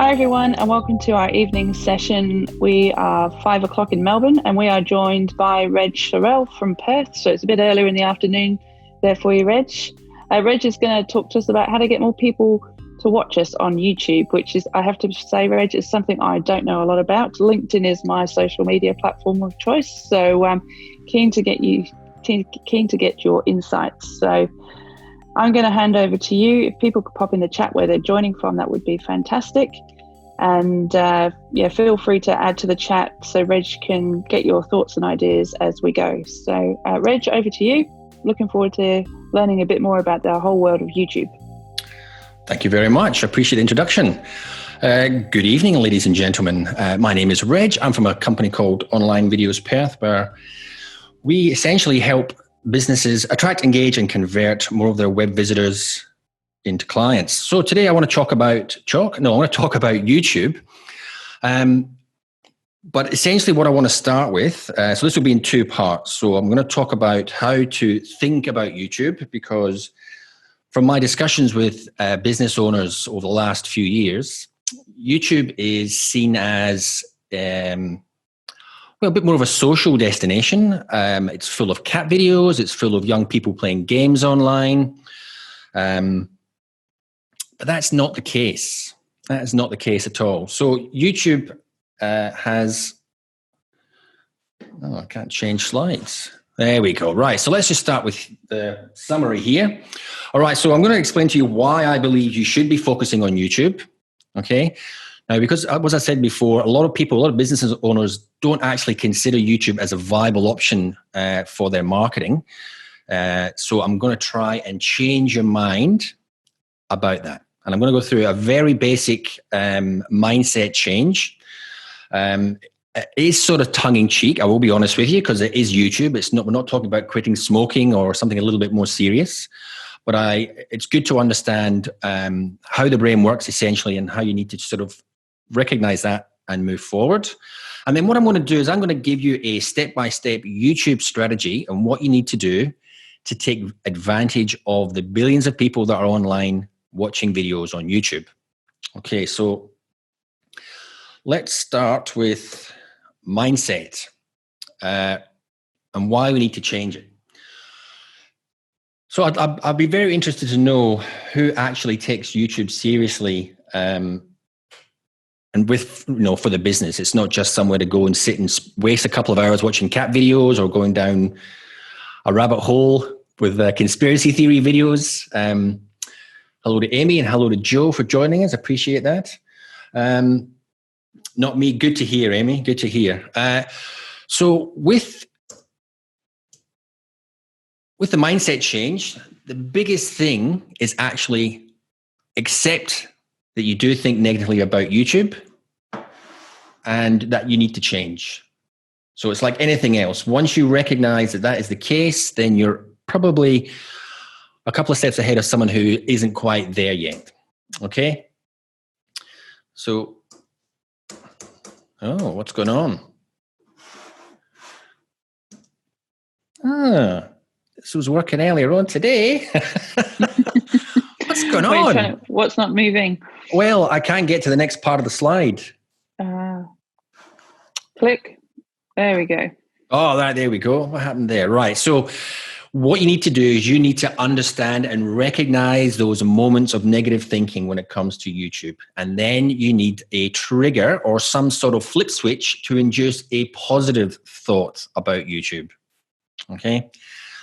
Hi everyone, and welcome to our evening session. We are 5 o'clock in Melbourne, and we are joined by Reg Sherrell from Perth. So it's a bit earlier in the afternoon there for you, Reg. Reg is going to talk to us about how to get more people to watch us on YouTube, which is, I have to say, Reg, is something I don't know a lot about. LinkedIn is my social media platform of choice, so keen to get your insights. So I'm going to hand over to you. If people could pop in the chat where they're joining from, that would be fantastic. And feel free to add to the chat so Reg can get your thoughts and ideas as we go. So Reg, over to you. Looking forward to learning a bit more about the whole world of YouTube. Thank you very much. I appreciate the introduction. Good evening, ladies and gentlemen. My name is Reg. I'm from a company called Online Videos Perth, where we essentially help businesses attract, engage, and convert more of their web visitors into clients. So today I want to talk about YouTube. But essentially what I want to start with, so this will be in two parts. So I'm going to talk about how to think about YouTube, because from my discussions with business owners over the last few years, YouTube is seen as a bit more of a social destination. It's full of cat videos. It's full of young people playing games online. But that's not the case. That is not the case at all. So YouTube has... Oh, I can't change slides. There we go. Right. So let's just start with the summary here. All right. So I'm going to explain to you why I believe you should be focusing on YouTube. Okay. Now, because as I said before, a lot of business owners don't actually consider YouTube as a viable option for their marketing. So I'm going to try and change your mind about that. And I'm going to go through a very basic mindset change. It is sort of tongue-in-cheek, I will be honest with you, because it is YouTube. We're not talking about quitting smoking or something a little bit more serious. But it's good to understand how the brain works, essentially, and how you need to sort of recognize that and move forward. And then what I'm going to do is I'm going to give you a step-by-step YouTube strategy and what you need to do to take advantage of the billions of people that are online watching videos on YouTube. Okay, so let's start with mindset and why we need to change it. So I'd be very interested to know who actually takes YouTube seriously, and for the business. It's not just somewhere to go and sit and waste a couple of hours watching cat videos or going down a rabbit hole with conspiracy theory videos. Hello to Amy and hello to Joe for joining us. Appreciate that. Not me. Good to hear, Amy. Good to hear. So with the mindset change, the biggest thing is actually accept that you do think negatively about YouTube and that you need to change. So it's like anything else. Once you recognize that that is the case, then you're probably a couple of steps ahead of someone who isn't quite there yet. Okay? So, what's going on? This was working earlier on today. What's going on? What's not moving? Well, I can't get to the next part of the slide. Click. There we go. Oh, there we go. What happened there? Right. So what you need to do is you need to understand and recognize those moments of negative thinking when it comes to YouTube. And then you need a trigger or some sort of flip switch to induce a positive thought about YouTube. Okay.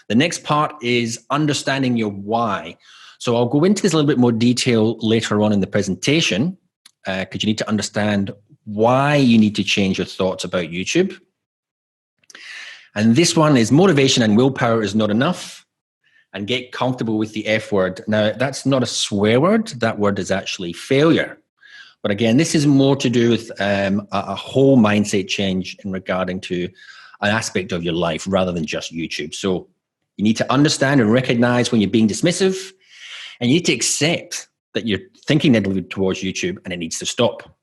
The next part is understanding your why. So I'll go into this a little bit more detail later on in the presentation, because you need to understand why you need to change your thoughts about YouTube. And this one is motivation and willpower is not enough, and get comfortable with the F word. Now, that's not a swear word. That word is actually failure. But again, this is more to do with a whole mindset change in regarding to an aspect of your life rather than just YouTube. So you need to understand and recognize when you're being dismissive, and you need to accept that you're thinking negatively towards YouTube and it needs to stop.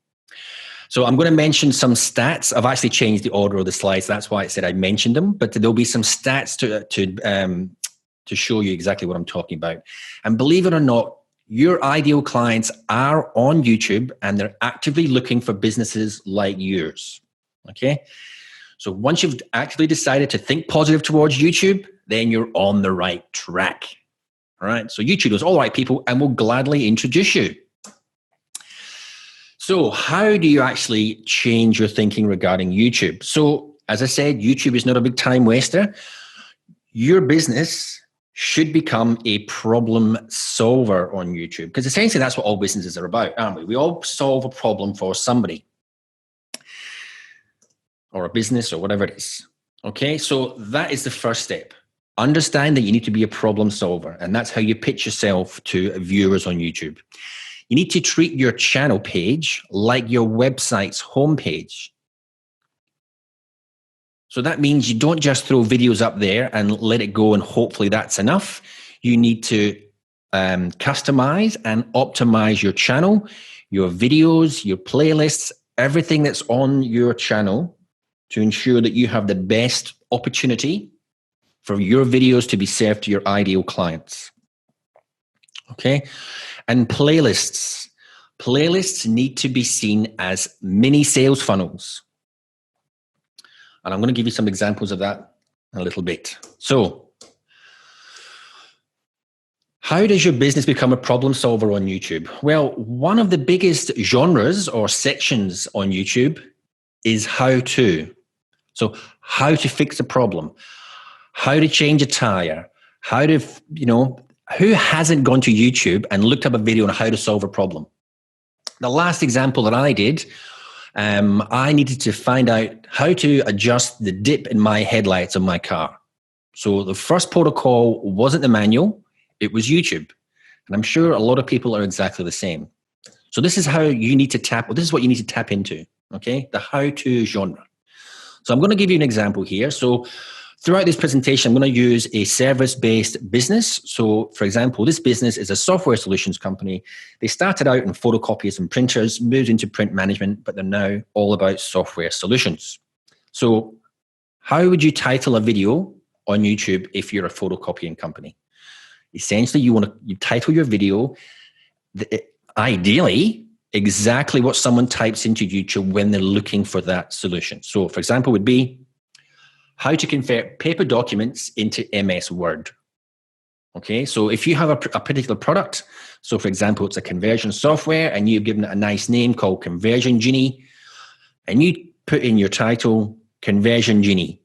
So I'm going to mention some stats. I've actually changed the order of the slides. That's why I said I mentioned them, but there'll be some stats to show you exactly what I'm talking about. And believe it or not, your ideal clients are on YouTube and they're actively looking for businesses like yours. Okay. So once you've actively decided to think positive towards YouTube, then you're on the right track. All right. So YouTube is all right people and will gladly introduce you. So how do you actually change your thinking regarding YouTube? So as I said, YouTube is not a big time waster. Your business should become a problem solver on YouTube, because essentially that's what all businesses are about, aren't we? We all solve a problem for somebody or a business or whatever it is. Okay, so that is the first step. Understand that you need to be a problem solver, and that's how you pitch yourself to viewers on YouTube. You need to treat your channel page like your website's homepage. So that means you don't just throw videos up there and let it go and hopefully that's enough. You need to customize and optimize your channel, your videos, your playlists, everything that's on your channel to ensure that you have the best opportunity for your videos to be served to your ideal clients. Okay? And playlists. Playlists need to be seen as mini sales funnels. And I'm going to give you some examples of that in a little bit. So, how does your business become a problem solver on YouTube? Well, one of the biggest genres or sections on YouTube is how to. So, how to fix a problem, how to change a tire, how to, who hasn't gone to YouTube and looked up a video on how to solve a problem? The last example that I did, I needed to find out how to adjust the dip in my headlights on my car. So the first protocol wasn't the manual, it was YouTube. And I'm sure a lot of people are exactly the same. So this is how you need to this is what you need to tap into, okay? The how-to genre. So I'm going to give you an example here. So throughout this presentation, I'm going to use a service-based business. So, for example, this business is a software solutions company. They started out in photocopiers and printers, moved into print management, but they're now all about software solutions. So how would you title a video on YouTube if you're a photocopying company? Essentially, you title your video, ideally, exactly what someone types into YouTube when they're looking for that solution. So, for example, would be how to convert paper documents into MS Word. Okay, so if you have a particular product, so for example, it's a conversion software and you've given it a nice name called Conversion Genie, and you put in your title, Conversion Genie.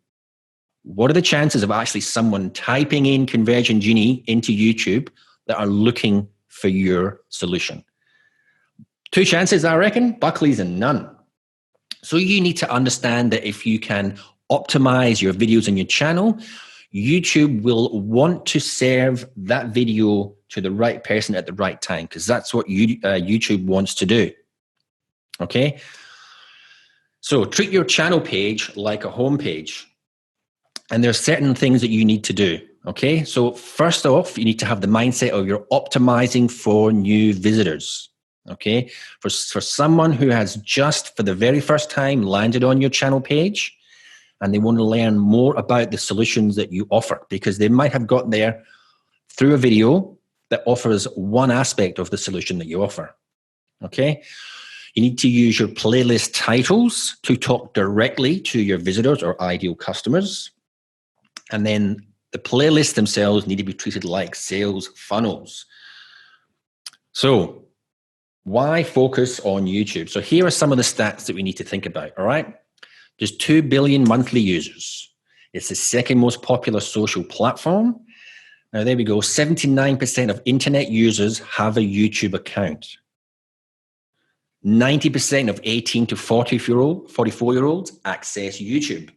What are the chances of actually someone typing in Conversion Genie into YouTube that are looking for your solution? 2 chances, I reckon, Buckley's and none. So you need to understand that if you can optimize your videos on your channel, YouTube will want to serve that video to the right person at the right time, because that's what YouTube wants to do. Okay? So treat your channel page like a home page. And there are certain things that you need to do. Okay? So first off, you need to have the mindset of you're optimizing for new visitors. Okay? For someone who has just for the very first time landed on your channel page, and they want to learn more about the solutions that you offer, because they might have got there through a video that offers one aspect of the solution that you offer. Okay? You need to use your playlist titles to talk directly to your visitors or ideal customers. And then the playlists themselves need to be treated like sales funnels. So why focus on YouTube? So here are some of the stats that we need to think about, all right? There's 2 billion monthly users. It's the second most popular social platform. Now, there we go. 79% of internet users have a YouTube account. 90% of 18 to 44-year-olds access YouTube.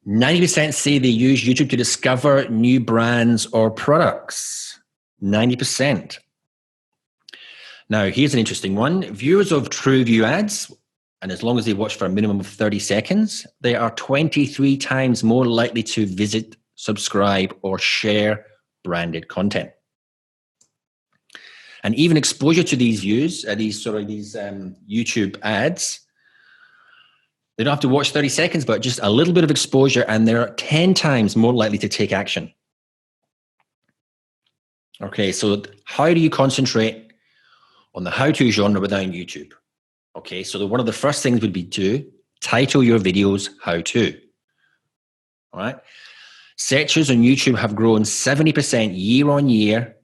90% say they use YouTube to discover new brands or products. 90%. Now, here's an interesting one. Viewers of TrueView ads, and as long as they watch for a minimum of 30 seconds, they are 23 times more likely to visit, subscribe, or share branded content. And even exposure to these views, these YouTube ads, they don't have to watch 30 seconds, but just a little bit of exposure, and they're 10 times more likely to take action. Okay, so how do you concentrate on the how-to genre within YouTube? Okay, so one of the first things would be to title your videos how-to. All right. Searches on YouTube have grown 70% year on year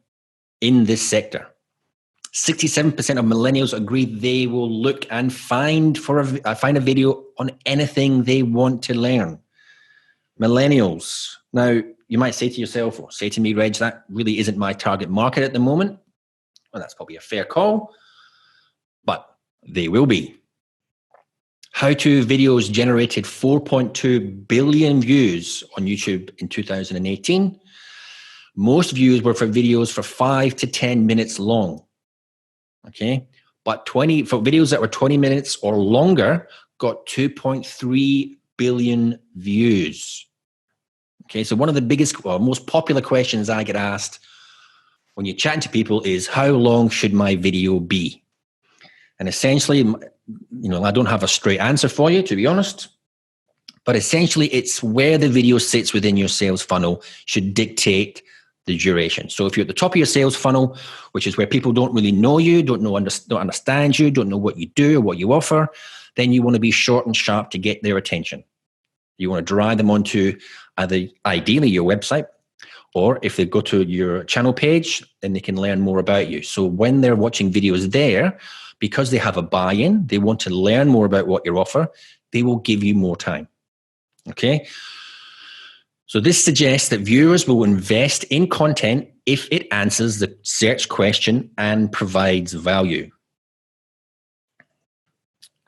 in this sector. 67% of millennials agree they will look and find a video on anything they want to learn. Millennials. Now, you might say to yourself, or say to me, Reg, that really isn't my target market at the moment. Well, that's probably a fair call, but they will be. How-to videos generated 4.2 billion views on YouTube in 2018. Most views were for videos for 5 to 10 minutes long. Okay, but for videos that were 20 minutes or longer got 2.3 billion views. Okay, so one of the biggest or most popular questions I get asked when you're chatting to people is, how long should my video be? And essentially, I don't have a straight answer for you, to be honest, but essentially it's where the video sits within your sales funnel should dictate the duration. So if you're at the top of your sales funnel, which is where people don't really know you, don't understand you, don't know what you do or what you offer, then you want to be short and sharp to get their attention. You want to drive them onto ideally your website, or if they go to your channel page, then they can learn more about you. So when they're watching videos there, because they have a buy-in, they want to learn more about what you offer, they will give you more time. Okay? So this suggests that viewers will invest in content if it answers the search question and provides value.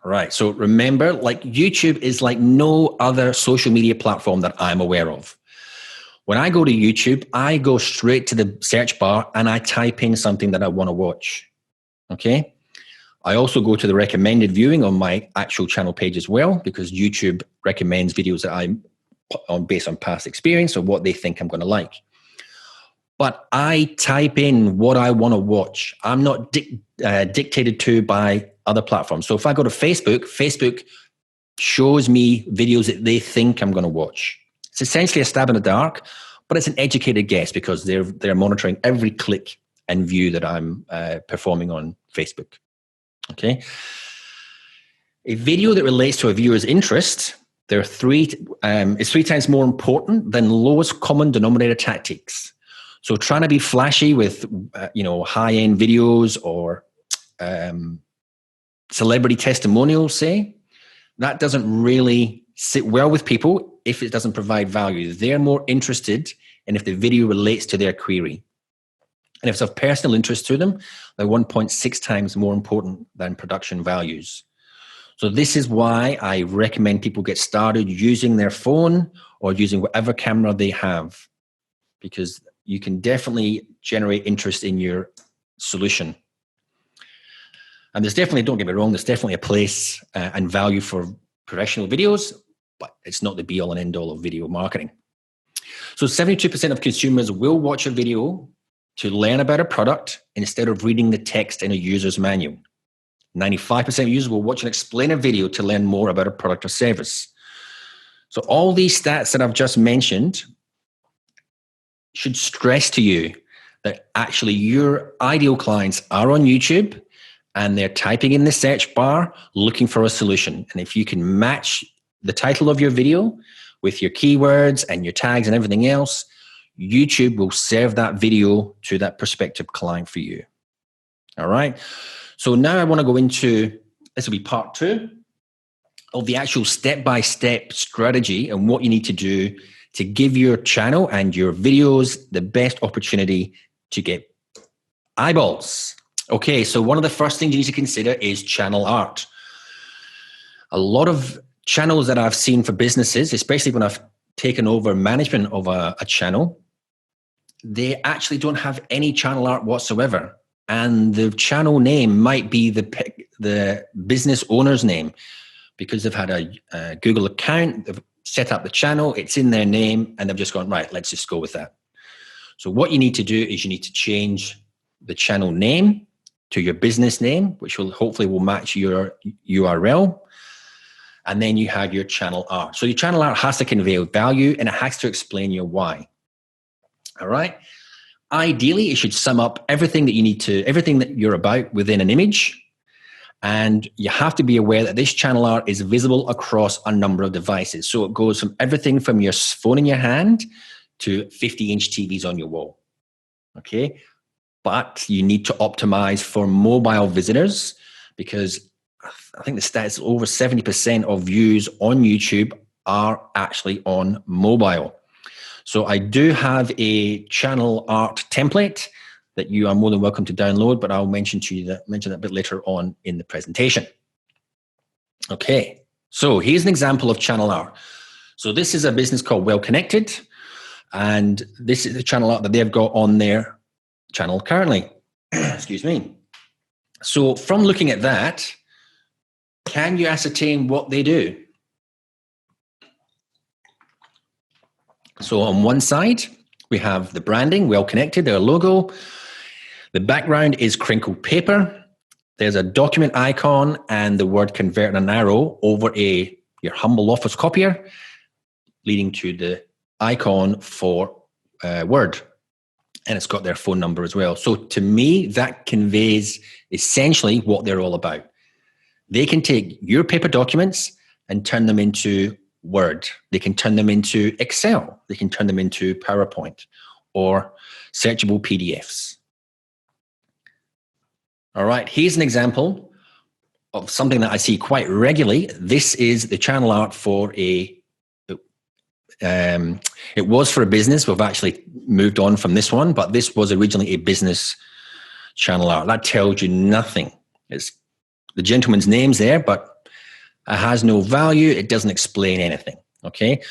All right. So remember, like YouTube is like no other social media platform that I'm aware of. When I go to YouTube, I go straight to the search bar and I type in something that I want to watch. Okay. I also go to the recommended viewing on my actual channel page as well, because YouTube recommends videos that I'm based on past experience or what they think I'm going to like. But I type in what I want to watch. I'm not dictated to by other platforms. So if I go to Facebook, Facebook shows me videos that they think I'm going to watch. It's essentially a stab in the dark, but it's an educated guess because they're monitoring every click and view that I'm performing on Facebook. Okay. A video that relates to a viewer's interest, is 3 times more important than lowest common denominator tactics. So trying to be flashy with, high-end videos or celebrity testimonials, say, that doesn't really sit well with people if it doesn't provide value. They're more interested in if the video relates to their query. And if it's of personal interest to them, they're 1.6 times more important than production values. So this is why I recommend people get started using their phone or using whatever camera they have, because you can definitely generate interest in your solution. And there's definitely, don't get me wrong, there's definitely a place and value for professional videos, but it's not the be all and end all of video marketing. So 72% of consumers will watch a video to learn about a product instead of reading the text in a user's manual. 95% of users will watch and explain a video to learn more about a product or service. So all these stats that I've just mentioned should stress to you that actually your ideal clients are on YouTube and they're typing in the search bar looking for a solution. And if you can match the title of your video with your keywords and your tags and everything else, YouTube will serve that video to that prospective client for you. All right. So now I want to go into, this will be part 2 of the actual step-by-step strategy and what you need to do to give your channel and your videos the best opportunity to get eyeballs. Okay, so one of the first things you need to consider is channel art. A lot of channels that I've seen for businesses, especially when I've taken over management of a channel, they actually don't have any channel art whatsoever. And the channel name might be the business owner's name because they've had a Google account, they've set up the channel, it's in their name, and they've just gone, right, let's just go with that. So what you need to do is you need to change the channel name to your business name, which will hopefully match your URL. And then you have your channel art. So your channel art has to convey value and it has to explain your why. All right. Ideally, it should sum up everything that you're about within an image. And you have to be aware that this channel art is visible across a number of devices. So it goes from everything from your phone in your hand to 50-inch TVs on your wall. Okay. But you need to optimize for mobile visitors, because I think the stats over 70% of views on YouTube are actually on mobile. So I do have a channel art template that you are more than welcome to download, but I'll mention that a bit later on in the presentation. Okay, so here's an example of channel art. So this is a business called Well Connected, and this is the channel art that they've got on their channel currently. Excuse me. So from looking at that, can you ascertain what they do? So on one side, we have the branding, Well Connected, their logo. The background is crinkled paper. There's a document icon and the word convert and an arrow over your humble office copier, leading to the icon for Word. And it's got their phone number as well. So to me, that conveys essentially what they're all about. They can take your paper documents and turn them into Word. They can turn them into Excel. They can turn them into PowerPoint or searchable PDFs. All right, here's an example of something that I see quite regularly. This is the channel art for it was for a business. We've actually moved on from this one, but this was originally a business channel art. That tells you nothing. It's the gentleman's name's there, but it has no value. It doesn't explain anything, okay?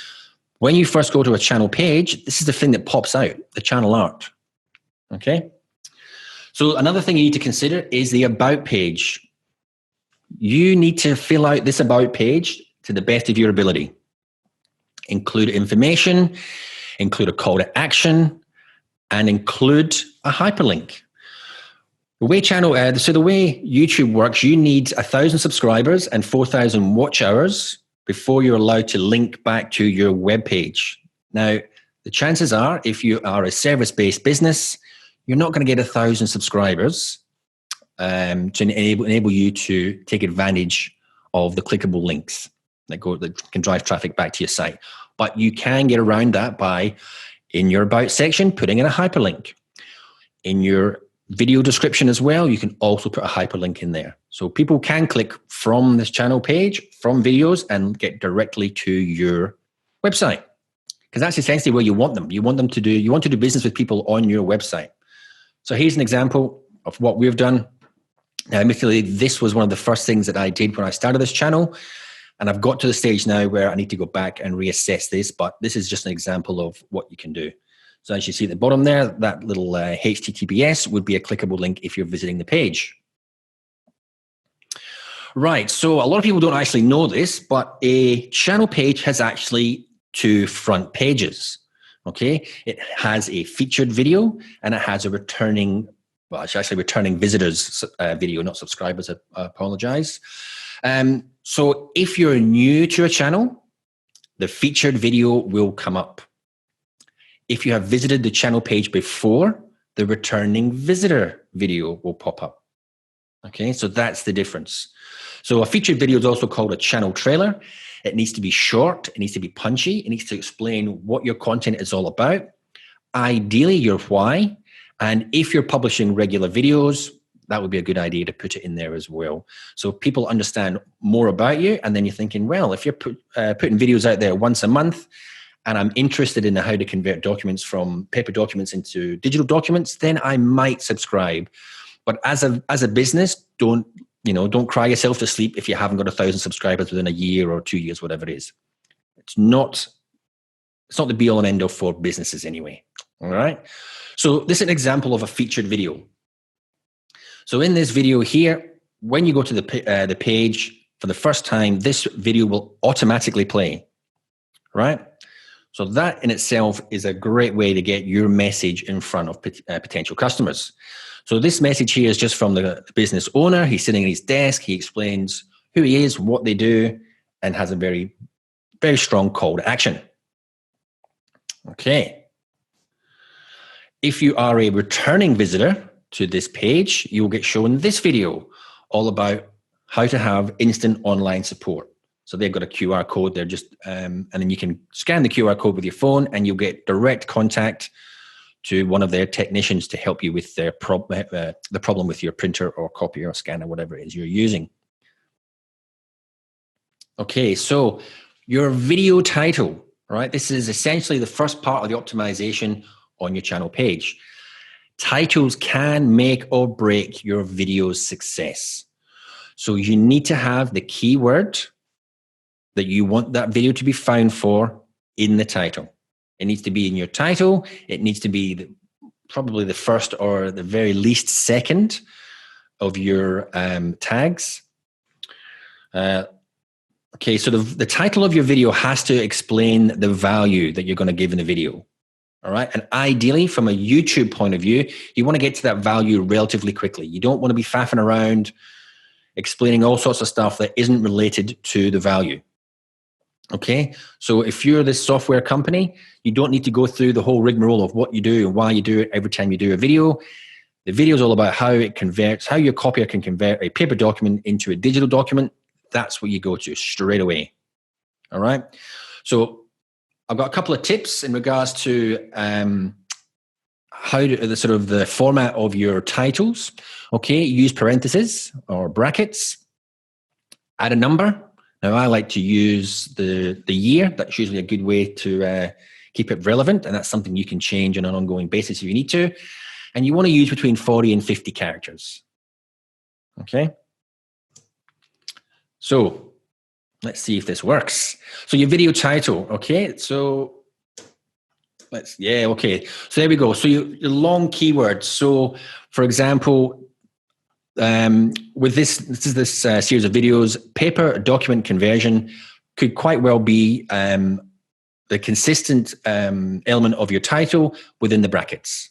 When you first go to a channel page, this is the thing that pops out, the channel art, okay? So another thing you need to consider is the about page. You need to fill out this about page to the best of your ability. Include information, include a call to action, and include a hyperlink. The way the way YouTube works, you need 1,000 subscribers and 4,000 watch hours before you're allowed to link back to your web page. Now, the chances are, if you are a service-based business, you're not going to get 1,000 subscribers to enable you to take advantage of the clickable links that can drive traffic back to your site. But you can get around that by, in your about section, putting in a hyperlink. In your video description as well, you can also put a hyperlink in there. So people can click from this channel page, from videos, and get directly to your website. Because that's essentially where you want them. You want to do business with people on your website. So here's an example of what we've done. Now, admittedly, this was one of the first things that I did when I started this channel. And I've got to the stage now where I need to go back and reassess this, but this is just an example of what you can do. So as you see at the bottom there, that little HTTPS would be a clickable link if you're visiting the page. Right, so a lot of people don't actually know this, but a channel page has actually 2 front pages. Okay, it has a featured video and it has a returning visitors video, not subscribers. I apologize. So if you're new to a channel, the featured video will come up. If you have visited the channel page before, the returning visitor video will pop up. Okay, so that's the difference. So a featured video is also called a channel trailer. It needs to be short, it needs to be punchy, it needs to explain what your content is all about, ideally your why, and if you're publishing regular videos, that would be a good idea to put it in there as well. So people understand more about you, and then you're thinking, well, if you're putting videos out there once a month, and I'm interested in how to convert documents from paper documents into digital documents, then I might subscribe. But as a business, don't cry yourself to sleep if you haven't got 1,000 subscribers within a year or 2 years, whatever it is. It's not the be all and end all for businesses anyway. All right. So this is an example of a featured video. So in this video here, when you go to the page for the first time, this video will automatically play. Right. So that in itself is a great way to get your message in front of potential customers. So this message here is just from the business owner. He's sitting at his desk. He explains who he is, what they do, and has a very, very strong call to action. Okay. If you are a returning visitor to this page, you will get shown this video all about how to have instant online support. So they've got a QR code. They're just, and then you can scan the QR code with your phone, and you'll get direct contact to one of their technicians to help you with their the problem with your printer or copier or scanner, whatever it is you're using. Okay, so your video title, right? This is essentially the first part of the optimization on your channel page. Titles can make or break your video's success. So you need to have the keyword that you want that video to be found for in the title. It needs to be in your title. It needs to be probably the first or the very least second of your tags. Okay, so the title of your video has to explain the value that you're going to give in the video. All right. And ideally, from a YouTube point of view, you want to get to that value relatively quickly. You don't want to be faffing around explaining all sorts of stuff that isn't related to the value. Okay. So if you're this software company, you don't need to go through the whole rigmarole of what you do and why you do it every time you do a video. The video is all about how it converts, how your copier can convert a paper document into a digital document. That's what you go to straight away. All right. So I've got a couple of tips in regards to how to, the sort of the format of your titles. Okay, use parentheses or brackets. Add a number. Now, I like to use the year. That's usually a good way to keep it relevant, and that's something you can change on an ongoing basis if you need to. And you want to use between 40 and 50 characters. Okay. So let's see if this works. So your video title, okay? So okay. So there we go. So your long keywords. So for example, with this series of videos, paper document conversion could quite well be the consistent element of your title within the brackets.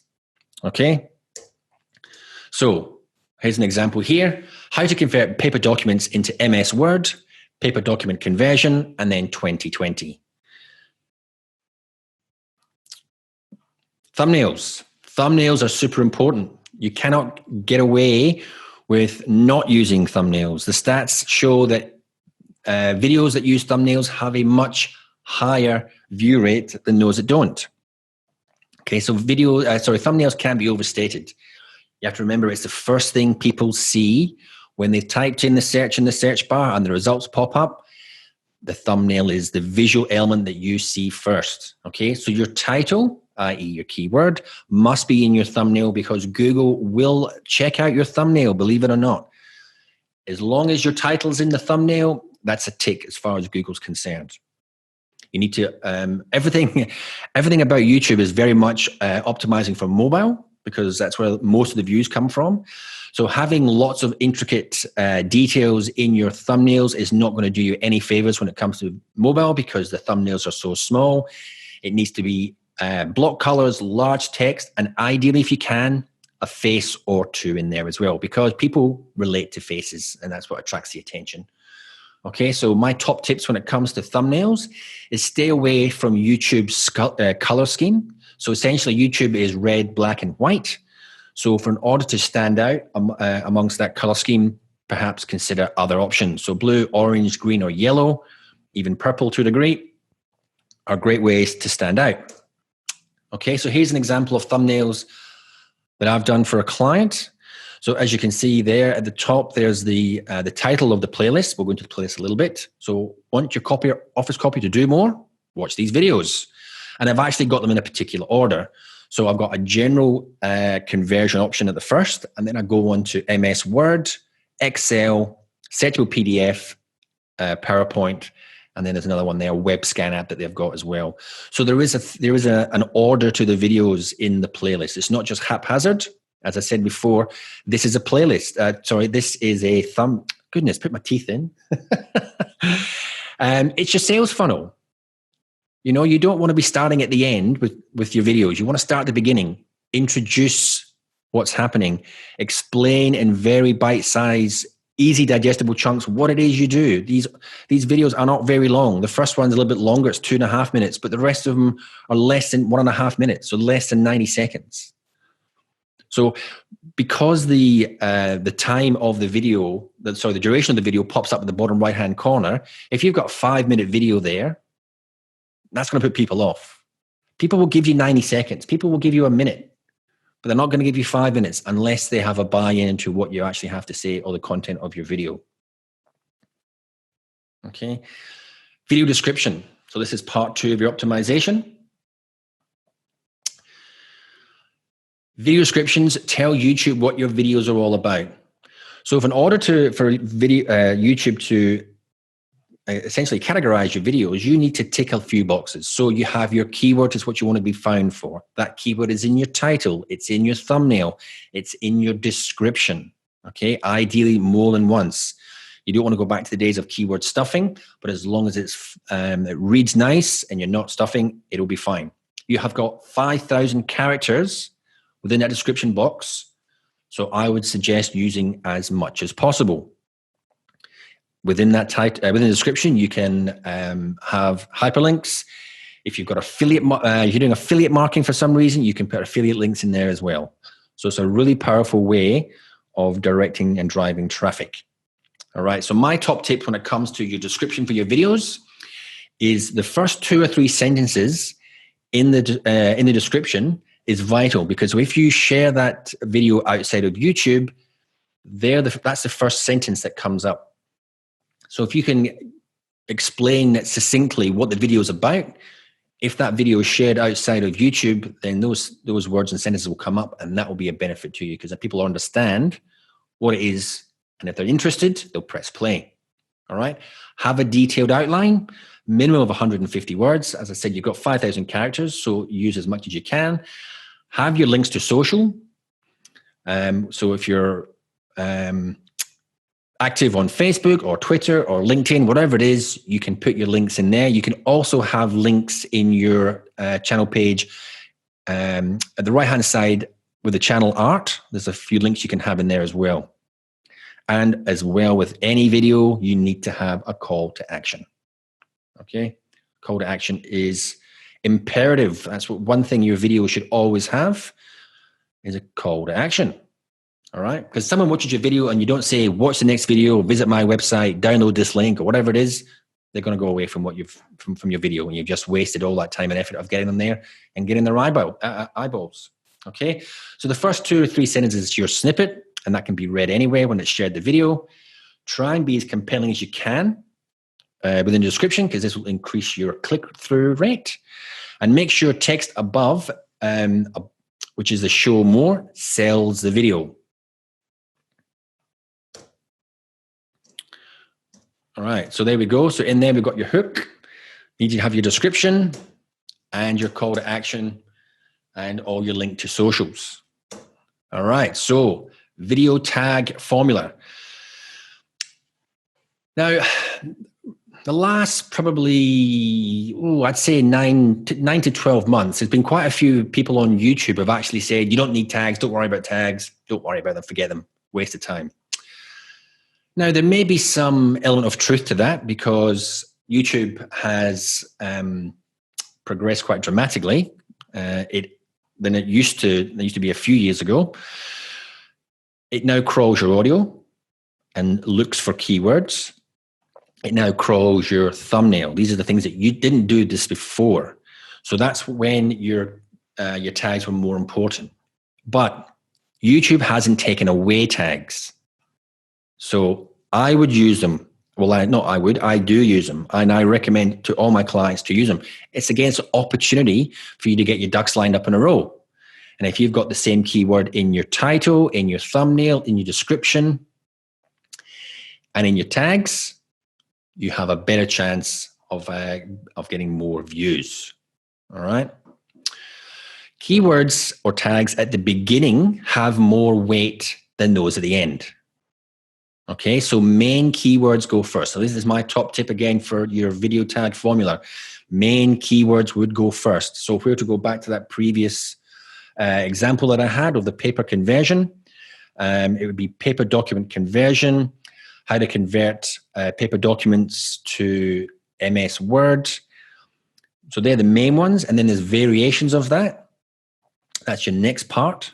Okay. So here's an example here. How to convert paper documents into MS Word, paper document conversion, and then 2020. Thumbnails. Thumbnails are super important. You cannot get away with not using thumbnails. The stats show that videos that use thumbnails have a much higher view rate than those that don't. Okay, so thumbnails can be overstated. You have to remember it's the first thing people see when they've typed in the search bar and the results pop up. The thumbnail is the visual element that you see first. Okay, so your title, i.e. your keyword, must be in your thumbnail because Google will check out your thumbnail, believe it or not. As long as your title's in the thumbnail, that's a tick as far as Google's concerned. You need to, everything about YouTube is very much optimizing for mobile because that's where most of the views come from. So having lots of intricate details in your thumbnails is not going to do you any favors when it comes to mobile because the thumbnails are so small. It needs to be block colors, large text, and ideally, if you can, a face or two in there as well because people relate to faces and that's what attracts the attention. Okay, so my top tips when it comes to thumbnails is stay away from YouTube's color scheme. So essentially, YouTube is red, black, and white. So in order to stand out amongst that color scheme, perhaps consider other options. So blue, orange, green, or yellow, even purple to a degree, are great ways to stand out. Okay, so here's an example of thumbnails that I've done for a client. So as you can see there at the top, there's the title of the playlist. We'll go into the playlist a little bit. So want your office copy to do more? Watch these videos. And I've actually got them in a particular order. So I've got a general conversion option at the first, and then I go on to MS Word, Excel, searchable PDF, PowerPoint, and then there's another one there, web scan app that they've got as well. So there is an order to the videos in the playlist. It's not just haphazard. As I said before, this is a playlist. This is a goodness, put my teeth in. It's your sales funnel. You know, you don't want to be starting at the end with your videos. You want to start at the beginning, introduce what's happening, explain in very bite-sized, easy digestible chunks what it is you do. These videos are not very long. The first one's a little bit longer. It's 2.5 minutes, but the rest of them are less than 1.5 minutes, so less than 90 seconds. So because the time of the video, the duration of the video pops up in the bottom right-hand corner, if you've got a 5-minute video there, that's going to put people off. People will give you 90 seconds. People will give you a minute, but they're not going to give you 5 minutes unless they have a buy-in into what you actually have to say or the content of your video. Okay. Video description. So this is part 2 of your optimization. Video descriptions tell YouTube what your videos are all about. So if in order for YouTube to essentially categorize your videos, you need to tick a few boxes. So you have your keyword is what you want to be found for. That keyword is in your title. It's in your thumbnail. It's in your description. Okay, ideally more than once. You don't want to go back to the days of keyword stuffing, but as long as it reads nice and you're not stuffing, it'll be fine. You have got 5,000 characters within that description box. So I would suggest using as much as possible. Within that within the description, you can have hyperlinks. If you've got affiliate, if you're doing affiliate marketing for some reason, you can put affiliate links in there as well. So it's a really powerful way of directing and driving traffic. All right. So my top tip when it comes to your description for your videos is the first 2 or 3 sentences in the description is vital, because if you share that video outside of YouTube, that's the first sentence that comes up. So if you can explain succinctly what the video is about, if that video is shared outside of YouTube, then those words and sentences will come up, and that will be a benefit to you because people understand what it is. And if they're interested, they'll press play. All right. Have a detailed outline, minimum of 150 words. As I said, you've got 5,000 characters, so use as much as you can. Have your links to social. So if you're active on Facebook or Twitter or LinkedIn, whatever it is, you can put your links in there. You can also have links in your channel page at the right-hand side with the channel art. There's a few links you can have in there as well. And as well with any video, you need to have a call to action. Okay? Call to action is imperative. That's one thing your video should always have is a call to action. All right? Because someone watches your video and you don't say, watch the next video, visit my website, download this link, or whatever it is, they're going to go away from what from your video, and you've just wasted all that time and effort of getting them there and getting their eyeballs. Okay? So the first 2 or 3 sentences is your snippet, and that can be read anywhere when it's shared the video. Try and be as compelling as you can within the description, because this will increase your click-through rate. And make sure text above, which is the show more, sells the video. All right, so there we go. So in there, we've got your hook. You need to have your description and your call to action and all your link to socials. All right, so video tag formula. Now, the last probably, I'd say 9 to 12 months, there's been quite a few people on YouTube have actually said, you don't need tags, don't worry about tags, don't worry about them, forget them, waste of time. Now, there may be some element of truth to that, because YouTube has progressed quite dramatically than it used to be a few years ago. It now crawls your audio and looks for keywords. It now crawls your thumbnail. These are the things that you didn't do this before. So that's when your tags were more important. But YouTube hasn't taken away tags. So I would use them. Well, I do use them. And I recommend to all my clients to use them. It's against opportunity for you to get your ducks lined up in a row. And if you've got the same keyword in your title, in your thumbnail, in your description, and in your tags, you have a better chance of getting more views. All right. Keywords or tags at the beginning have more weight than those at the end. Okay, so main keywords go first. So this is my top tip again for your video tag formula. Main keywords would go first. So if we were to go back to that previous example that I had of the paper conversion, it would be paper document conversion, how to convert paper documents to MS Word. So they're the main ones, and then there's variations of that. That's your next part.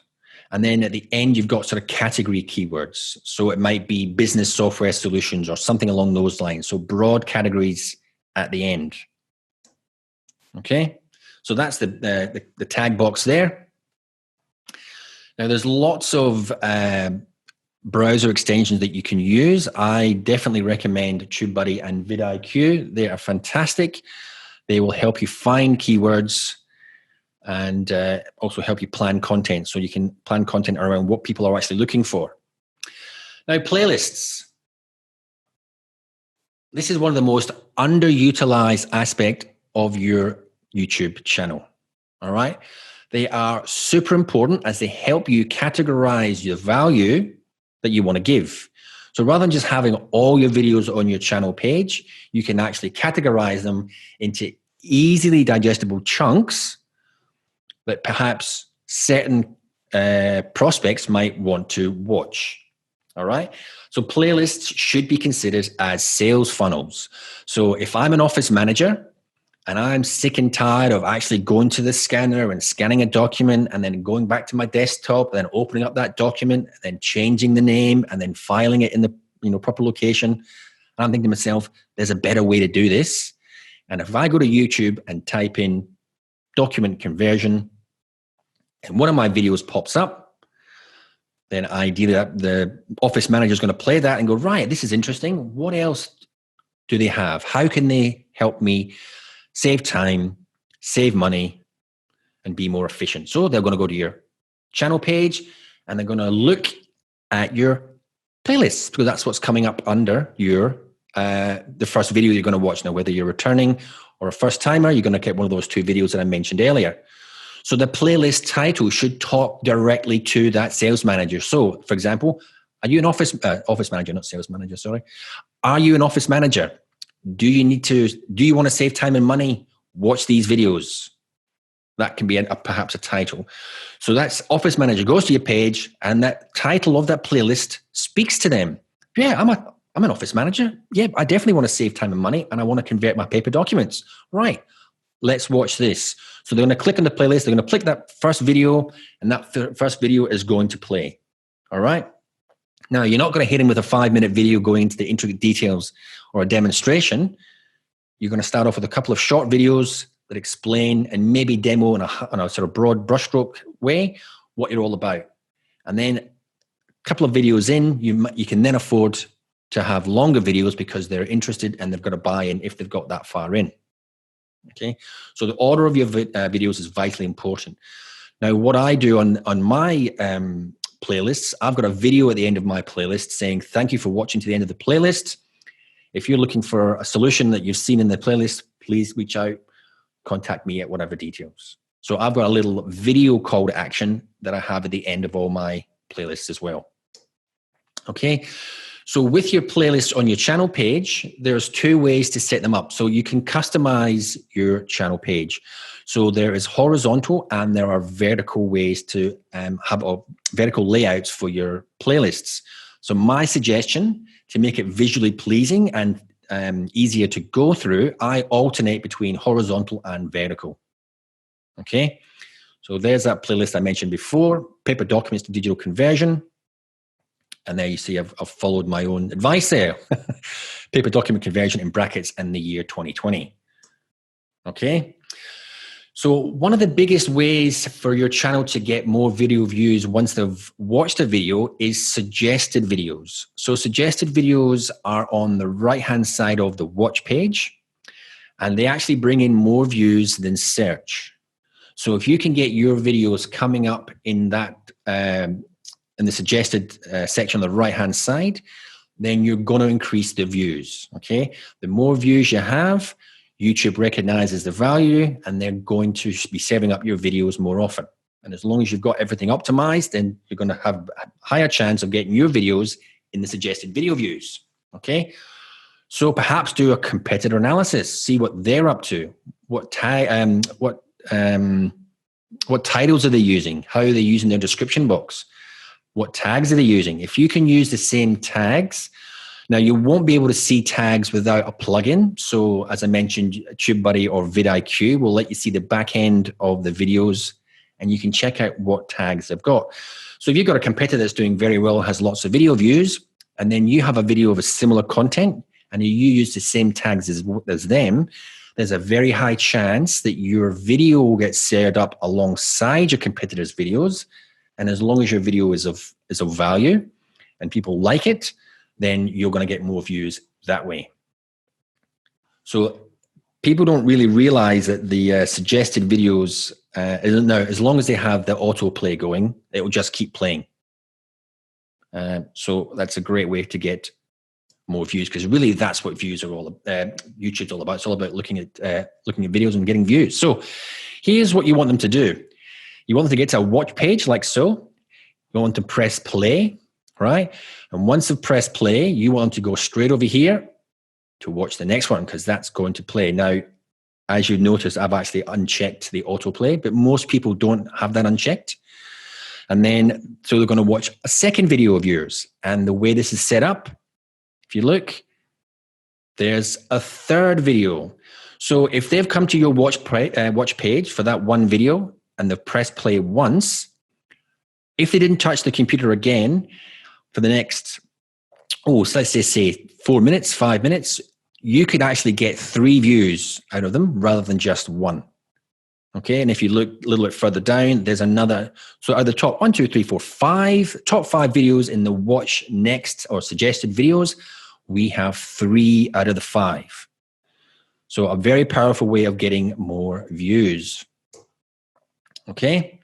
And then at the end, you've got sort of category keywords. So it might be business software solutions or something along those lines. So broad categories at the end. Okay, so that's the tag box there. Now, there's lots of browser extensions that you can use. I definitely recommend TubeBuddy and VidIQ. They are fantastic. They will help you find keywords and also help you plan content. So you can plan content around what people are actually looking for. Now, playlists. This is one of the most underutilized aspects of your YouTube channel. All right. They are super important as they help you categorize your value that you want to give. So rather than just having all your videos on your channel page, you can actually categorize them into easily digestible chunks that perhaps certain prospects might want to watch. All right. So playlists should be considered as sales funnels. So if I'm an office manager and I'm sick and tired of actually going to the scanner and scanning a document and then going back to my desktop, and then opening up that document, and then changing the name and then filing it in the proper location, and I'm thinking to myself, there's a better way to do this. And if I go to YouTube and type in document conversion, and one of my videos pops up, then ideally the office manager is going to play that and go, right, this is interesting. What else do they have? How can they help me save time, save money, and be more efficient? So they're going to go to your channel page and they're going to look at your playlists, because that's what's coming up under your the first video you're going to watch. Now, whether you're returning or a first timer, you're going to get one of those two videos that I mentioned earlier. So the playlist title should talk directly to that sales manager. So, for example, are you an office manager, not sales manager, sorry. Are you an office manager? Do you want to save time and money? Watch these videos. That can be perhaps a title. So that's office manager goes to your page and that title of that playlist speaks to them. Yeah, I'm an office manager. Yeah, I definitely want to save time and money and I want to convert my paper documents. Right, let's watch this. So they're going to click on the playlist. They're going to click that first video and that first video is going to play. All right. Now, you're not going to hit them with a 5-minute video going into the intricate details or a demonstration. You're going to start off with a couple of short videos that explain and maybe demo in a sort of broad brushstroke way what you're all about. And then a couple of videos in, you can then afford to have longer videos because they're interested and they've got a buy-in if they've got that far in. Okay, so the order of your videos is vitally important. Now, what I do on my playlists, I've got a video at the end of my playlist saying, thank you for watching to the end of the playlist. If you're looking for a solution that you've seen in the playlist, please reach out, contact me at whatever details. So I've got a little video call to action that I have at the end of all my playlists as well. Okay, so with your playlist on your channel page, there's two ways to set them up. So you can customize your channel page. So there is horizontal and there are vertical ways to have vertical layouts for your playlists. So my suggestion, to make it visually pleasing and easier to go through, I alternate between horizontal and vertical. Okay, so there's that playlist I mentioned before, paper documents to digital conversion. And there you see I've followed my own advice there. Paper document conversion in brackets in the year 2020. Okay. So one of the biggest ways for your channel to get more video views once they've watched a video is suggested videos. So suggested videos are on the right-hand side of the watch page, and they actually bring in more views than search. So if you can get your videos coming up in that in the suggested section on the right-hand side, then you're going to increase the views, okay? The more views you have, YouTube recognizes the value and they're going to be serving up your videos more often. And as long as you've got everything optimized, then you're going to have a higher chance of getting your videos in the suggested video views, okay? So perhaps do a competitor analysis, see what they're up to, what titles are they using, how are they using their description box, what tags are they using? If you can use the same tags, now you won't be able to see tags without a plugin. So as I mentioned, TubeBuddy or VidIQ will let you see the back end of the videos and you can check out what tags they've got. So if you've got a competitor that's doing very well, has lots of video views, and then you have a video of a similar content, and you use the same tags as them, there's a very high chance that your video will get shared up alongside your competitors' videos. And as long as your video is of value and people like it, then you're going to get more views that way. So people don't really realize that the suggested videos, now, as long as they have the autoplay going, it will just keep playing. So that's a great way to get more views, because really that's what views are all YouTube's all about. It's all about looking at videos and getting views. So here's what you want them to do. You want them to get to a watch page like so. You want them to press play, right? And once they've pressed play, you want them to go straight over here to watch the next one, because that's going to play. Now, as you notice, I've actually unchecked the autoplay, but most people don't have that unchecked. And then, so they're going to watch a second video of yours. And the way this is set up, if you look, there's a third video. So if they've come to your watch page for that one video and they've pressed play once, if they didn't touch the computer again for the next, so let's say 4 minutes, 5 minutes, you could actually get 3 views out of them rather than just 1. Okay, and if you look a little bit further down, there's another. So out of the top 1, 2, 3, 4, 5, top 5 videos in the watch next or suggested videos, we have 3 out of the 5. So a very powerful way of getting more views. Okay,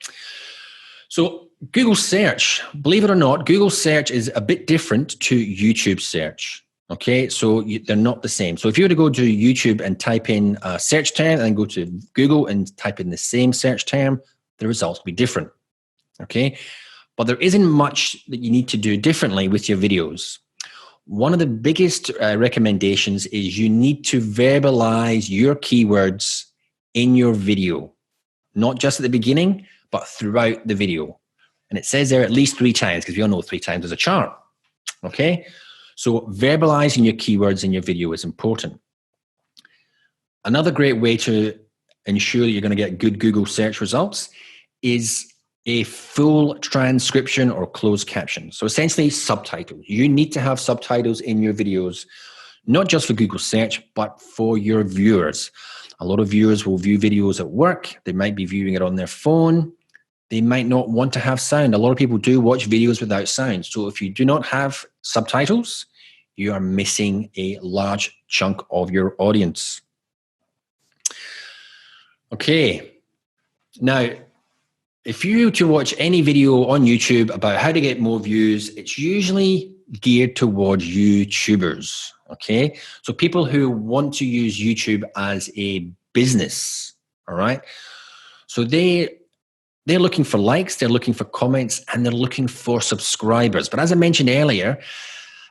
so Google search, believe it or not, Google search is a bit different to YouTube search. Okay, so they're not the same. So if you were to go to YouTube and type in a search term and then go to Google and type in the same search term, the results will be different. Okay, but there isn't much that you need to do differently with your videos. One of the biggest recommendations is you need to verbalize your keywords in your video, not just at the beginning, but throughout the video. And it says there at least 3 times, because we all know 3 times is a charm. Okay. So verbalizing your keywords in your video is important. Another great way to ensure that you're going to get good Google search results is a full transcription or closed caption. So essentially subtitles. You need to have subtitles in your videos, not just for Google search, but for your viewers. A lot of viewers will view videos at work. They might be viewing it on their phone. They might not want to have sound. A lot of people do watch videos without sound. So if you do not have subtitles, you are missing a large chunk of your audience. Okay. Now, if you to watch any video on YouTube about how to get more views, it's usually geared towards YouTubers. Okay. So people who want to use YouTube as a business. All right. So they're looking for likes, they're looking for comments, and they're looking for subscribers. But as I mentioned earlier,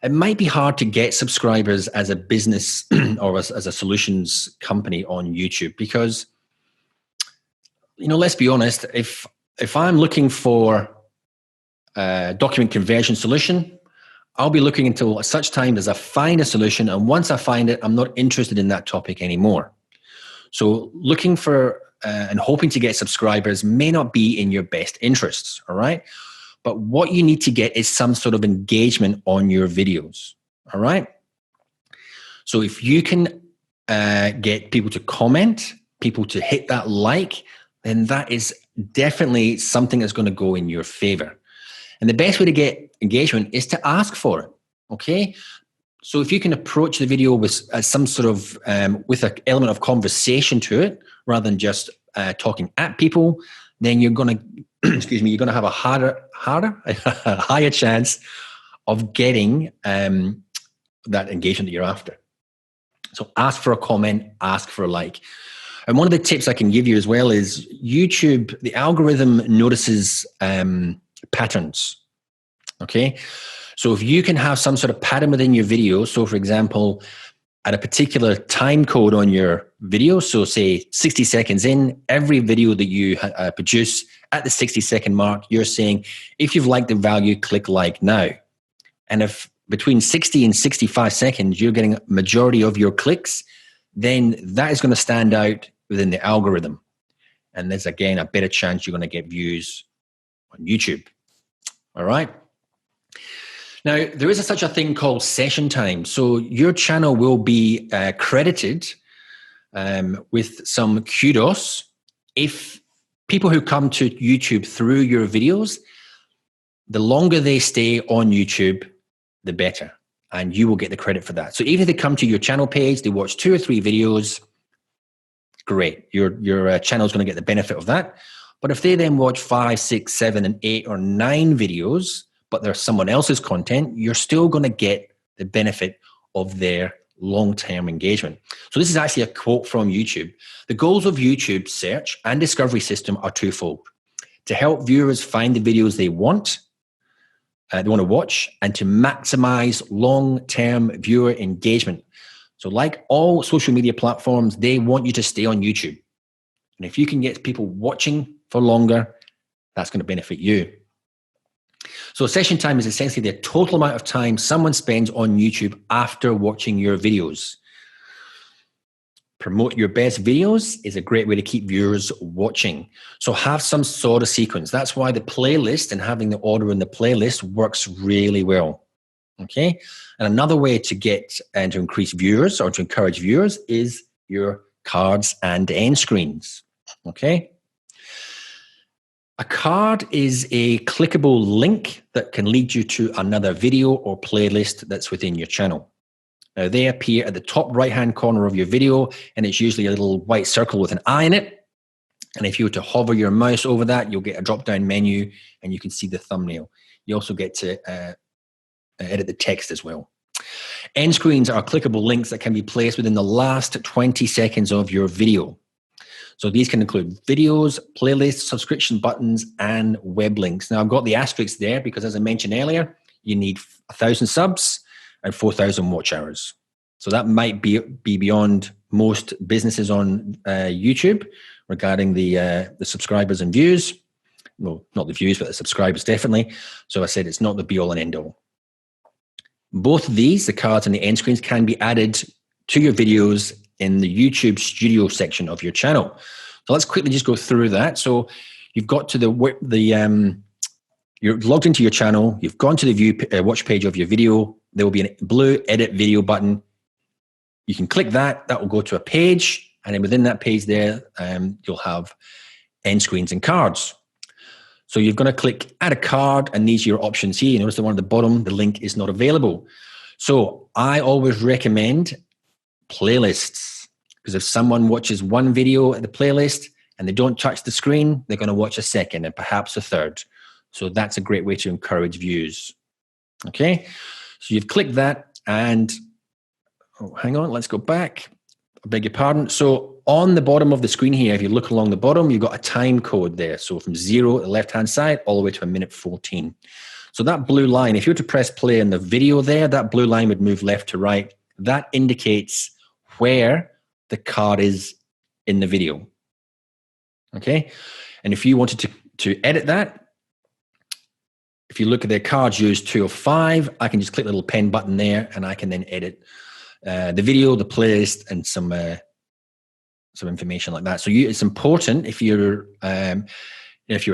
it might be hard to get subscribers as a business or as a solutions company on YouTube because, let's be honest, if I'm looking for a document conversion solution, I'll be looking until such time as I find a solution. And once I find it, I'm not interested in that topic anymore. So looking for and hoping to get subscribers may not be in your best interests, all right? But what you need to get is some sort of engagement on your videos, all right? So if you can get people to comment, people to hit that like, then that is definitely something that's going to go in your favor. And the best way to get engagement is to ask for it, okay? So if you can approach the video with some sort of, with an element of conversation to it, rather than just talking at people, then you're going to, you're going to have a higher chance of getting that engagement that you're after. So ask for a comment, ask for a like. And one of the tips I can give you as well is YouTube, the algorithm notices patterns, okay? So if you can have some sort of pattern within your video, so for example, at a particular time code on your video, so say 60 seconds in, every video that you produce at the 60-second mark, you're saying, if you've liked the value, click like now. And if between 60 and 65 seconds, you're getting a majority of your clicks, then that is going to stand out within the algorithm. And there's, again, a better chance you're going to get views on YouTube. All right. Now, there is such a thing called session time. So your channel will be credited with some kudos if people who come to YouTube through your videos, the longer they stay on YouTube, the better. And you will get the credit for that. So even if they come to your channel page, they watch 2 or 3 videos, great. Your channel is going to get the benefit of that. But if they then watch 5, 6, 7, and 8 or 9 videos, but there's someone else's content, you're still going to get the benefit of their long-term engagement. So this is actually a quote from YouTube. The goals of YouTube search and discovery system are twofold: to help viewers find the videos they want to watch, and to maximize long-term viewer engagement. So like all social media platforms, they want you to stay on YouTube. And if you can get people watching for longer, that's going to benefit you. So session time is essentially the total amount of time someone spends on YouTube after watching your videos. Promote your best videos is a great way to keep viewers watching. So have some sort of sequence. That's why the playlist and having the order in the playlist works really well. Okay. And another way to get and to increase viewers or to encourage viewers is your cards and end screens. Okay. A card is a clickable link that can lead you to another video or playlist that's within your channel. Now, they appear at the top right-hand corner of your video, and it's usually a little white circle with an eye in it. And if you were to hover your mouse over that, you'll get a drop-down menu, and you can see the thumbnail. You also get to edit the text as well. End screens are clickable links that can be placed within the last 20 seconds of your video. So these can include videos, playlists, subscription buttons, and web links. Now, I've got the asterisks there because, as I mentioned earlier, you need 1,000 subs and 4,000 watch hours. So that might be beyond most businesses on YouTube regarding the subscribers and views. Well, not the views, but the subscribers definitely. So I said it's not the be-all and end-all. Both of these, the cards and the end screens, can be added to your videos in the YouTube Studio section of your channel. So let's quickly just go through that. So you've got to you're logged into your channel. You've gone to the watch page of your video. There will be a blue edit video button. You can click that. That will go to a page. And then within that page there, you'll have end screens and cards. So you're going to click add a card, and these are your options here. You notice the one at the bottom, the link is not available. So I always recommend playlists, because if someone watches one video at the playlist and they don't touch the screen, they're going to watch a second and perhaps a third. So that's a great way to encourage views. Okay, so you've clicked that, and hang on, let's go back. I beg your pardon. So on the bottom of the screen here, if you look along the bottom, you've got a time code there. So from 0 at the left-hand side all the way to 1:14. So that blue line, if you were to press play on the video there, that blue line would move left to right. That indicates where the card is in the video. Okay. And if you wanted to edit that, if you look at the cards used 2 of 5, I can just click the little pen button there, and I can then edit the video, the playlist, and some information like that. So it's important if you're a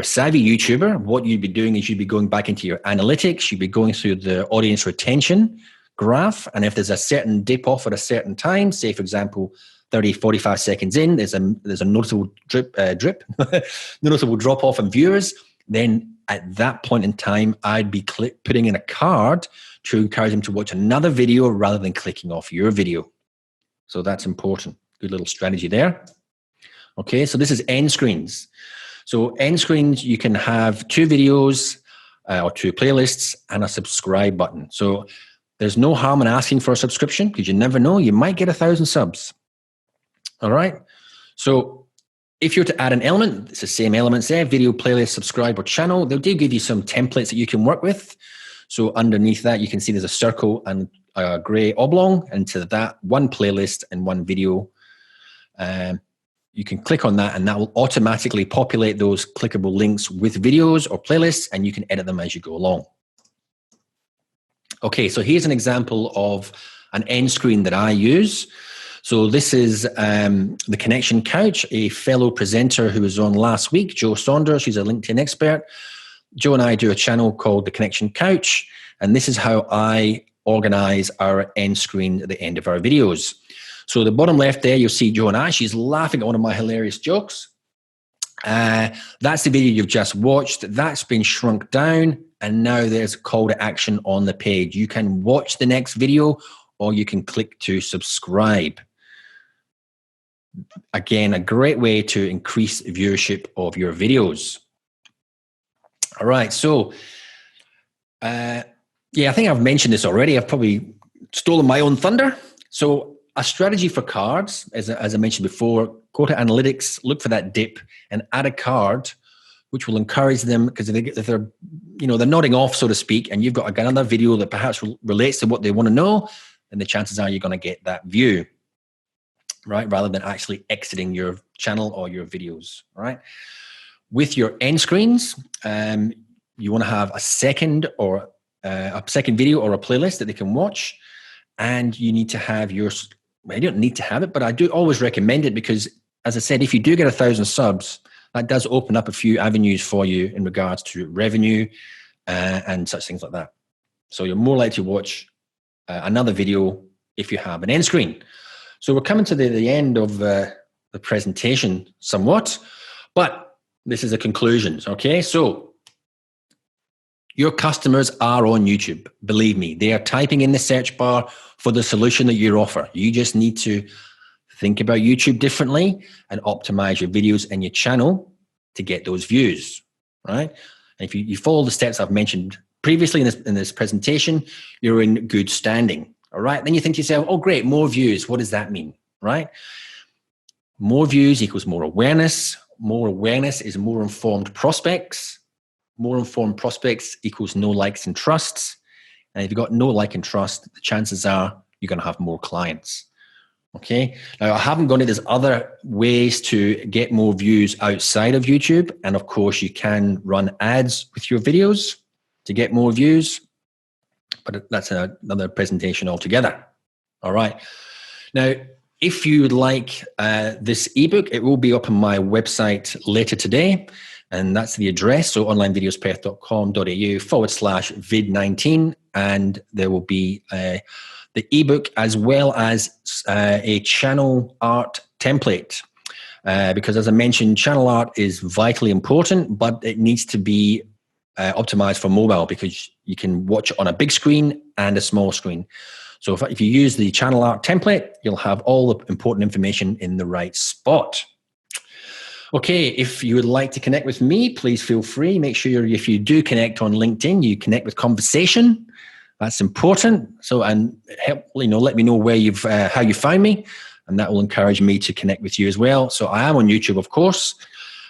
savvy YouTuber, what you'd be doing is you'd be going back into your analytics, you'd be going through the audience retention graph, and if there's a certain dip off at a certain time, say for example 30, 45 seconds in, there's a noticeable noticeable drop off in viewers, then at that point in time, I'd be putting in a card to encourage them to watch another video rather than clicking off your video. So that's important. Good little strategy there. Okay, so this is end screens. So end screens, you can have 2 videos or 2 playlists and a subscribe button. So there's no harm in asking for a subscription, because you never know, you might get 1,000 subs. All right. So if you're to add an element, it's the same elements there: video, playlist, subscribe, or channel. They do give you some templates that you can work with. So underneath that, you can see there's a circle and a gray oblong, and to that, 1 playlist and 1 video. You can click on that, and that will automatically populate those clickable links with videos or playlists, and you can edit them as you go along. Okay, so here's an example of an end screen that I use. So this is the Connection Couch, a fellow presenter who was on last week, Joe Saunders. She's a LinkedIn expert. Joe and I do a channel called the Connection Couch, and this is how I organize our end screen at the end of our videos. So the bottom left there, you'll see Joe and I. She's laughing at one of my hilarious jokes. That's the video you've just watched. That's been shrunk down, and now there's a call to action on the page. You can watch the next video, or you can click to subscribe. Again, a great way to increase viewership of your videos. All right, so I think I've mentioned this already. I've probably stolen my own thunder. So a strategy for cards, as I mentioned before, go to analytics, look for that dip, and add a card, which will encourage them, because if they're nodding off, so to speak, and you've got another video that perhaps relates to what they want to know, then the chances are you're going to get that view, right? Rather than actually exiting your channel or your videos, right? With your end screens, you want to have a second video or a playlist that they can watch, and you need to have I don't need to have it, but I do always recommend it because, as I said, if you do get 1,000 subs, that does open up a few avenues for you in regards to revenue and such things like that. So you're more likely to watch another video if you have an end screen. So we're coming to the end of the presentation somewhat, but this is the conclusions, okay? So your customers are on YouTube. Believe me, they are typing in the search bar for the solution that you offer. You just need to think about YouTube differently and optimize your videos and your channel to get those views, right? And if you follow the steps I've mentioned previously in this presentation, you're in good standing, all right? Then you think to yourself, oh, great, more views. What does that mean, right? More views equals more awareness. More awareness is more informed prospects. More informed prospects equals no likes and trusts. And if you've got no like and trust, the chances are you're going to have more clients. Okay. Now, I haven't gone into there's other ways to get more views outside of YouTube. And of course, you can run ads with your videos to get more views. But that's another presentation altogether. All right. Now, if you would like this ebook, it will be up on my website later today. And that's the address, so onlinevideosperth.com.au/VID19. And there will be the ebook as well as a channel art template. Because as I mentioned, channel art is vitally important, but it needs to be optimized for mobile because you can watch it on a big screen and a small screen. So if you use the channel art template, you'll have all the important information in the right spot. Okay, if you would like to connect with me, please feel free. Make sure if you do connect on LinkedIn, you connect with conversation. That's important. So, and help, let me know where how you found me, and that will encourage me to connect with you as well. So I am on YouTube, of course,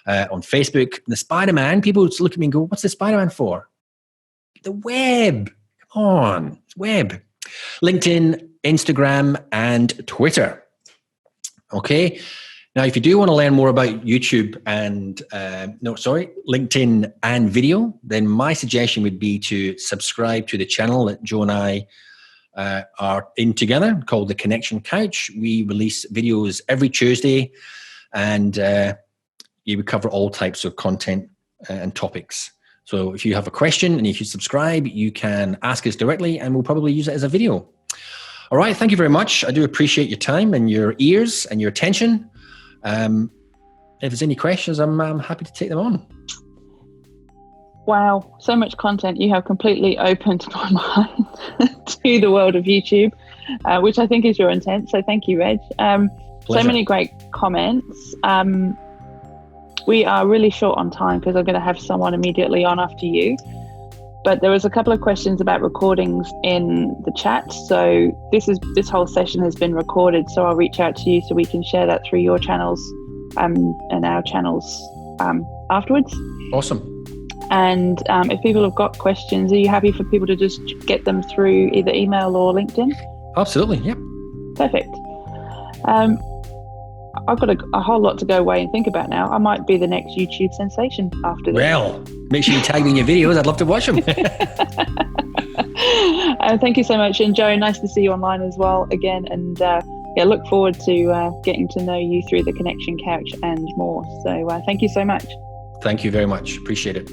on Facebook. The Spider-Man, people look at me and go, what's the Spider-Man for? The web. Come on, it's web. LinkedIn, Instagram, and Twitter. Okay. Now, if you do want to learn more about YouTube and, LinkedIn and video, then my suggestion would be to subscribe to the channel that Joe and I are in together called The Connection Couch. We release videos every Tuesday, and we cover all types of content and topics. So if you have a question and if you subscribe, you can ask us directly and we'll probably use it as a video. All right. Thank you very much. I do appreciate your time and your ears and your attention. If there's any questions, I'm happy to take them on. Wow, so much content. You have completely opened my mind to the world of YouTube, which I think is your intent. So thank you, Reg. So many great comments. We are really short on time because I'm going to have someone immediately on after you. But there was a couple of questions about recordings in the chat. So this whole session has been recorded. So I'll reach out to you so we can share that through your channels and our channels afterwards. Awesome. And if people have got questions, are you happy for people to just get them through either email or LinkedIn? Absolutely. Yep. Perfect. I've got a whole lot to go away and think about now. I might be the next YouTube sensation after this. Well, make sure you tag me in your videos. I'd love to watch them. Thank you so much. And Joe, nice to see you online as well again. And yeah, look forward to getting to know you through the connection couch and more. So thank you so much. Thank you very much. Appreciate it.